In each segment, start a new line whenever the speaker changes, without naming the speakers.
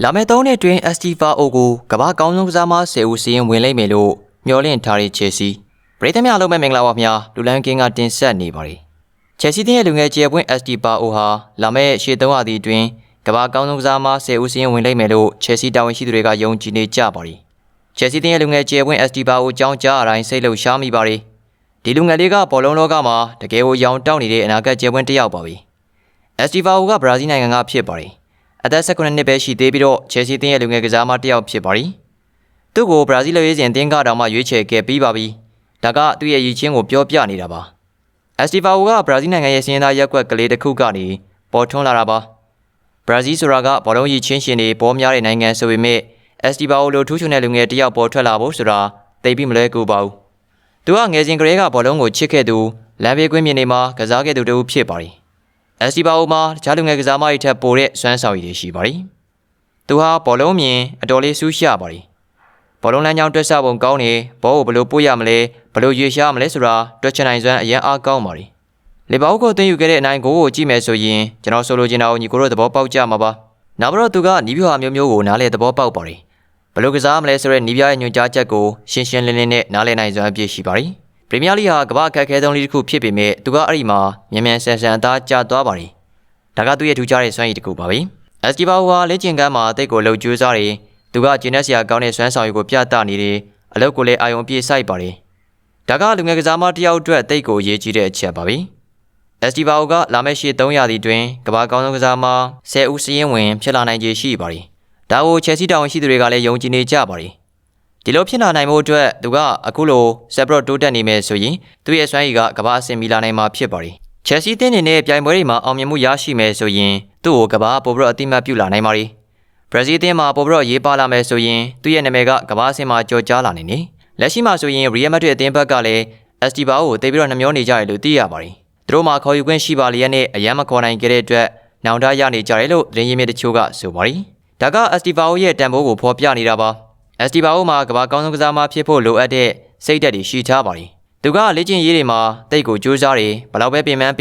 လာမယ့်3နှစ်တွင် Estivao ကိုကမ္ဘာကောင်းဆုံးကစားမ10ဦးစီးရင်ဝင်လိမ့်မယ်လို့မျှော်လင့်ထားတဲ့ Chelsea ပရိသတ်များလုံးမဲ့မင်္ဂလာပါခင်ဗျာလူလန်းကင်းကတင်ဆက်နေပါတယ် Chelsea တင်းရဲ့လူငယ်ကျယ်ပွင့် Estivao ဟာလာမယ့်ရှေ့3ရာသီအတွင်းကမ္ဘာကောင်းဆုံးကစားမ10ဦးစီးရင်ဝင်လိမ့်မယ်လို့ Chelsea တာဝန်ရှိသူတွေကယုံကြည်နေကြပါတယ် Chelsea တင်းရဲ့လူငယ်ကျယ်ပွင့် Estivao အကြောင်းကြားအတိုင်းစိတ်လှုပ်ရှားမိပါတယ်ဒီလူငယ်လေးကဘောလုံးလောကမှာတကယ်ကိုရောင်တောက်နေတဲ့အနာဂတ်ကျယ်ပွင့်တစ်ယောက်ပါပဲ Estivao ကဘရာဇီးနိုင်ငံကဖြစ်ပါတယ်အသက်19နှစ်ပဲရှိသေးပြီးတော့ Chelsea တင်းရဲ့လူငယ်ကစားမတစ်ယောက်ဖြစ်ပါတယ်။သူ့ကိုဘရာဇီးလူရေးစဉ်အသင်းကတောင်မှရွေးချယ်ခဲ့ပြီးပါပြီ။ဒါကသူ့ရဲ့ရည်ချင်းကိုပြောပြနေတာပါ။ Estivao ကဘရာဇီးနိုင်ငံရဲ့စင်းသားရက်ကွက်ကလေးတစ်ခုကနေပေါ်ထွန်းလာတာပါ။ဘရာဇီးဆိုတာကဘောလုံးရည်ချင်းရှင်တွေပေါ်များတဲ့နိုင်ငံဆိုပေမဲ့ Estivao လိုထူးချွန်တဲ့လူငယ်တစ်ယောက်ပေါ်ထွက်လာဖို့ဆိုတာသိပြီးမလွယ်ကူပါဘူး။သူကငယ်စဉ်ကလေးကဘောလုံးကိုချစ်ခဲ့သူလမ်းဘေးကွင်းမြင်တွေမှာကစားခဲ့သူတစ်ဦးဖြစ်ပါတယ်။ Estivao မှာတခြားလူငယ်ကစားမတွေထက်ပိုတဲ့စွမ်းဆောင်ရည်တွေရှိပါတယ်။သူဟာဘောလုံးမြင်အတော်လေးစူးရှပါတယ်။ဘောလုံးလမ်းကြောင်းတွက်ဆပုံကောင်းနေဘောကိုဘယ်လိုပို့ရမလဲဘယ်လိုရွေ့ရှားမလဲဆိုတာတွက်ချနိုင်စွမ်းအရင်အားကောင်းပါတယ်။လေဘာအိုကိုတင်ယူခဲ့တဲ့အနိုင်ကိုကြည့်မယ်ဆိုရင်ကျွန်တော်ဆိုလိုချင်တာကိုညီကိုတို့သဘောပေါက်ကြမှာပါ။နောက်ပြီးတော့သူကနီးပြဟာမျိုးမျိုးကိုနားလည်သဘောပေါက်ပါတယ်။ဘယ်လိုကစားမလဲဆိုတဲ့နီးပြရဲ့ညွှန်ကြားချက်ကိုရှင်းရှင်းလင်းလင်းနဲ့နားလည်နိုင်စွမ်းအပြည့်ရှိပါတယ်။ပရီးမီးယားလိဟာကမ္ဘာအခက်အခဲဆုံးလိတစ်ခုဖြစ်ပေမဲ့သူကအဲ့ဒီမှာမြန်မြန်ဆန်ဆန်အသားကျသွားပါတယ်။ဒါကသူ့ရဲ့ထူးခြားတဲ့စွမ်းရည်တစ်ခုပါပဲ။ Estivao ဟာလက်ကျင်ကမ်းမှာအသိကိုလှုပ်ကြိုးစားတယ်။သူကဂျင်းနက်ဆီယာကောင်းတဲ့စွမ်းဆောင်ရည်ကိုပြသနေတယ်။အလုပ်ကိုလည်းအာရုံပြည့်စိုက်ပါတယ်။ဒါကလူငယ်ကစားမတစ်ယောက်အတွက်အသိကိုအရေးကြီးတဲ့အချက်ပါပဲ။ Estivao ကလာမယ့်ရှေ့3ရာသီတွင်ကမ္ဘာကောင်းဆုံးကစားမ10ဦးစည်းရင်ဝင်ဖြစ်လာနိုင်ခြေရှိပါတယ်။ဒါကို Chelsea တာဝန်ရှိသူတွေကလည်းယုံကြည်နေကြပါတယ်။ဒီလိုဖြစ်လာနိုင်မှုအတွက်သူကအခုလိုဆက်ပြီးတိုးတက်နေမယ်ဆိုရင်သူ့ရဲ့စွမ်းရည်ကကမ္ဘာအဆင့်မီလာနိုင်မှာဖြစ်ပါတယ်။ Chelsea တင်းနေနဲ့ပြိုင်ပွဲတွေမှာအောင်မြင်မှုရရှိမယ်ဆိုရင်သူ့ကိုကမ္ဘာပိုပြီးအတိမတ်ပြုလာနိုင်ပါတယ်။ ဘရာဇီးတင်းမှာပိုပြီးရေးပါလာမယ်ဆိုရင်သူ့ရဲ့နာမည်ကကမ္ဘာအဆင့်မှာကြော်ကြားလာနိုင်တယ်။လက်ရှိမှာဆိုရင် Real Madrid အသင်းဘက်ကလည်း Estivao ကိုတိတ်ပြီးနှမျောနေကြတယ်လို့သိရပါတယ်။သူတို့မှာခေါ်ယူခွင့်ရှိပါလျက်နဲ့အယမ်းမခေါ်နိုင်ခဲ့တဲ့အတွက်နောင်တရနေကြတယ်လို့သတင်းရင်းမြစ်တချို့ကဆိုပါတယ်။ဒါက Estivao ရဲ့တန်ဖိုးကိုဖော်ပြနေတာပါ။ Estivao မှာကမ္ဘာကောင်းဆုံးကစားမဖြစ်ဖို့လိုအပ်တဲ့စိတ်ဓာတ်တွေရှိထားပါတယ်။သူကလေ့ကျင့်ရေးတွေမှာတိတ်ကိုကြိုးစားတယ်ဘလောက်ပဲပင်ပန်းအ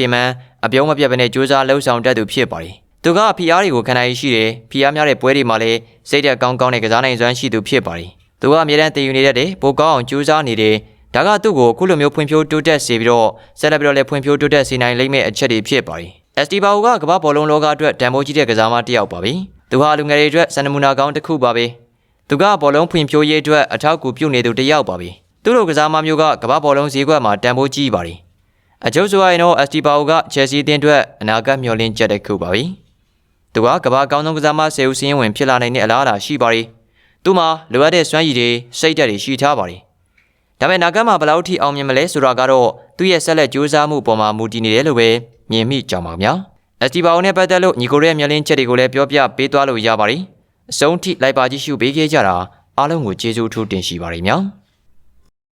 ပြုံးမပြတ်ပဲနဲ့ကြိုးစားလှုပ်ဆောင်တတ်သူဖြစ်ပါတယ်။သူကဖိအားတွေကိုခံနိုင်ရှိတယ်ဖိအားများတဲ့ပွဲတွေမှာလည်းစိတ်ဓာတ်ကောင်းတဲ့ကစားနိုင်စွမ်းရှိသူဖြစ်ပါတယ်။သူကအမြဲတမ်းတည်ယူနေတတ်တယ်ပိုကောင်းအောင်ကြိုးစားနေတယ်ဒါကသူ့ကိုအခုလိုမျိုးဖွံ့ဖြိုးတိုးတက်စေပြီးတော့ဆက်လက်ပြီးတော့လည်းဖွံ့ဖြိုးတိုးတက်စေနိုင်လိမ့်မယ့်အချက်တွေဖြစ်ပါတယ်။ Estivao ကကမ္ဘာဘောလုံးလောကအတွက်တန်ဖိုးကြီးတဲ့ကစားမတစ်ယောက်ပါပဲ။သူဟာလူငယ်တွေအတွက်စံနမူနာကောင်းတစ်ခုပါပဲ။သူကဘောလုံးဖွံ့ဖြိုးရေးအတွက်အထောက်အကူပြုနေသူတစ်ယောက်ပါပဲ။သူ့လိုကစားမမျိုးကကမ္ဘာဘောလုံးဈေးကွက်မှာတန်ဖိုးကြီးပါတယ်။အကျိုးဆိုရင်တော့ Estivao က Chelsea အသင်းအတွက်အနာဂတ်မျှော်လင့်ချက်တစ်ခုပါပဲ။သူကကမ္ဘာကောင်းဆုံးကစားမ10ဦးစည်းဝင်ဖြစ်လာနိုင်တဲ့အလားအလာရှိပါတယ်။သူ့မှာလိုအပ်တဲ့စွမ်းရည်တွေစိတ်ဓာတ်တွေရှိထားပါတယ်။ဒါပေမဲ့အနာဂတ်မှာဘယ်လောက်ထိအောင်မြင်မလဲဆိုတာကတော့သူ့ရဲ့ဆက်လက်ကြိုးစားမှုပေါ်မှာမူတည်နေတယ်လို့ပဲမြင်မိကြပါဗျာ။ Estivao နဲ့ပတ်သက်လို့ညီကိုရဲ့မျှော်လင့်ချက်တွေကိုလည်းပြောပြပေးသွားလို့ရပါတယ်။အဆုံးထိလိုက်ပါကြည့်ရှုပေးခဲ့ကြတာအားလုံးကိုကျေးဇူးထူးတင်ရှိပါတယ်ဗျာ။